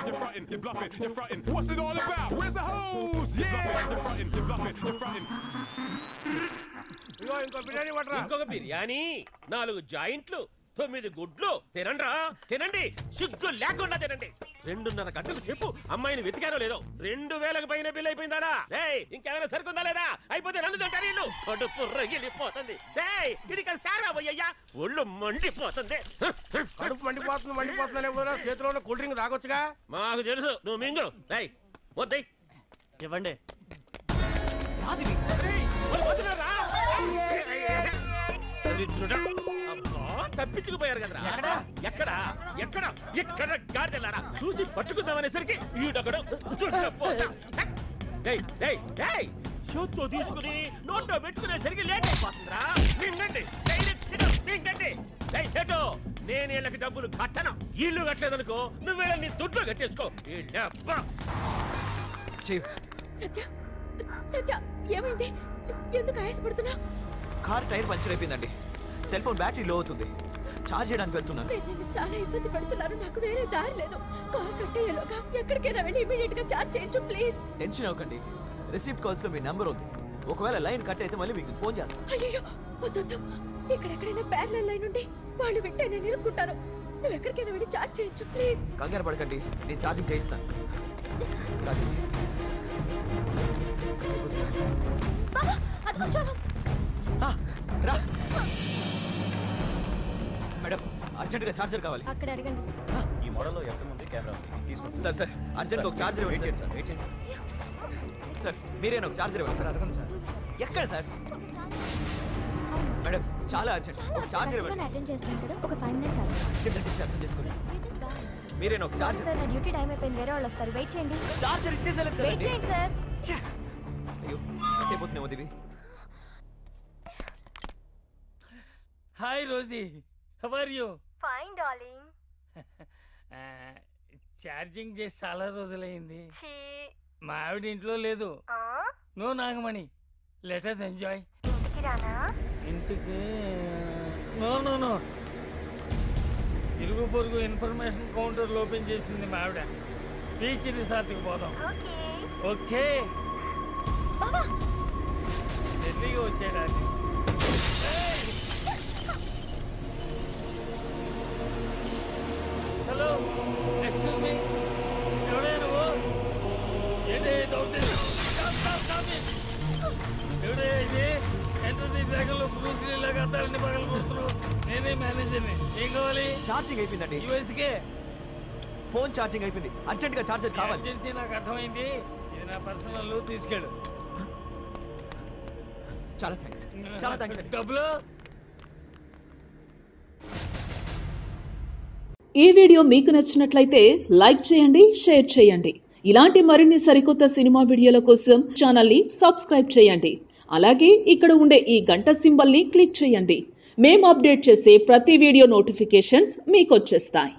you're frontin', you're bluffing, you're frontin'. What's it all about? Where's the hose? Yeah, you're frontin', you're bluffing, you're frontin'. ఇంకొక బిర్యానీ 4 జాయింట్లు 9 గుడ్లు తినండ్రా తినండి సిగ్గు లేకుండా తినండి 2.5 గంటల సేపు అమ్మాయిని వెతికారో లేదో 2000కి పైన బిల్ అయిపోయిందా ఇంకేమైనా సరుకుందా లేదా అయిపోతే నన్ను తింటారు ఇల్లు కడుపు రగిలిపోతుంది ఇది సారా పోయ్యా ఒళ్ళు మండిపోతుంది కడుపు మండిపోతుందనే చేతిలో ఉన్న కూల్ డ్రింక్ తాగొచ్చుగా మాకు తెలుసు నువ్వు మింగు వద్దై ఇవ్వండి తప్పించుకుపోయారు కదరా ఎక్కడ ఎక్కడ ఎక్కడ గాడిదెల్లారా చూసి పట్టుకుందామనేసరికి ఈడొకడు షూతో తీసుకుని నోట్లో పెట్టుకునేసరికి లేట్ అయిపోతుందిరా మింగండి మింగండి సేటు నేను వీళ్ళకి డబ్బులు కట్టను ఇల్లు కట్టలేదనుకో నువ్వు వీళ్ళని దుడ్లో కట్టేసుకో సత్య సత్య ఏమైంది ఎందుకు ఆయాసపడుతున్నావు కార్ టైర్ పంచర్ అయిపోయిందండి సెల్ ఫోన్ బ్యాటరీ లో అవుతుంది చార్జ్ చేయడానికి వెళ్తున్నాను నేను చాలా ఇబ్బంది పడుతున్నాను నాకు వేరే దారి లేదు కార్ కట్టేయలోగా ఎక్కడికైనా వెళ్ళి ఇమీడియట్ గా చార్జ్ చేయొచ్చు ప్లీజ్ టెన్షన్ అవ్వకండి రిసీవ్డ్ కాల్స్ లో మీ నంబర్ ఉంది ఒకవేళ లైన్ కట్ అయితే మళ్ళీ మీకు ఫోన్ చేస్తాను అయ్యో వద్దు ఇక్కడెక్కడైనా ప్యారలల్ లైన్ ఉంటే వాళ్ళు వింటే నేను ఇరుక్కుంటాను నువ్వు ఎక్కడికైనా వెళ్ళి చార్జ్ చేయొచ్చు ప్లీజ్ కంగారు పడకండి నేను ఛార్జింగ్ చేయిస్తాను రా మేడం అర్జెంట్ గా చార్జర్ కావాలి అక్కడ అడగండి ఈ మోడల్లో ఎఫ్ఎం ఉంది కెమెరా ఉంది తీసుకోండి సార్ అర్జెంట్ గా ఒక చార్జర్ వెయిట్ చేయండి సార్ వెయిట్ చేయండి సార్ మీరేనా ఒక చార్జర్ ఇవ్వండి సార్ అడగండి సార్ ఎక్కడ సార్ మేడం చాలా అర్జెంట్ ఒక చార్జర్ ఇవ్వండి అటెండ్ చేస్తున్నాను కదా ఒక 5 మినిట్స్ ఆగు చెప్పండి అర్థం చేసుకోండి మీరేనా ఒక చార్జర్ సార్ నా డ్యూటీ టైం అయిపోయింది వేరే వాళ్ళు వస్తారు వెయిట్ చేయండి చార్జర్ ఇచ్చేసేలచ్చు వెయిట్ చేయండి సార్ అయ్యో కట్టేపోతున్నామో దివి hi Rosie how are you fine darling charging చేసి చాలా రోజులైంది మా ఆవిడ ఇంట్లో లేదు no Nagamani let us enjoy ఇంటికి నో నో నో ఇరుగు పొరుగు ఇన్ఫర్మేషన్ కౌంటర్ ఓపెన్ చేసింది మా ఆవిడ బీచ్ రిసార్ట్కి పోదాం ఓకే ఢిల్లీగా వచ్చాడు హలో ఎక్స్క్యూజ్ మీ ఎవడే నువ్వు ఏంటి ఎవడే ఇది ఎంటర్ డ్రాగన్లో బ్రూస్లీలాగా అద్దాలని పగలు కొడుతున్నావు నేనే మేనేజర్ని ఏం కావాలి ఛార్జింగ్ అయిపోయిందండి యూఎస్కే ఫోన్ ఛార్జింగ్ అయిపోయింది అర్జెంట్ గా ఛార్జర్ కావాలి ఎమర్జెన్సీ నాకు అర్థమైంది ఇది నా పర్సనల్ తీసుకెళ్ళు చాలా థ్యాంక్స్ డబ్బులు ఈ వీడియో మీకు నచ్చినట్లయితే లైక్ చేయండి షేర్ చేయండి ఇలాంటి మరిన్ని సరికొత్త సినిమా వీడియోల కోసం ఛానల్ ని సబ్స్క్రైబ్ చేయండి అలాగే ఇక్కడ ఉండే ఈ గంట సింబల్ ని క్లిక్ చేయండి మేము అప్డేట్ చేసే ప్రతి వీడియో నోటిఫికేషన్స్ మీకు వచ్చేస్తాయి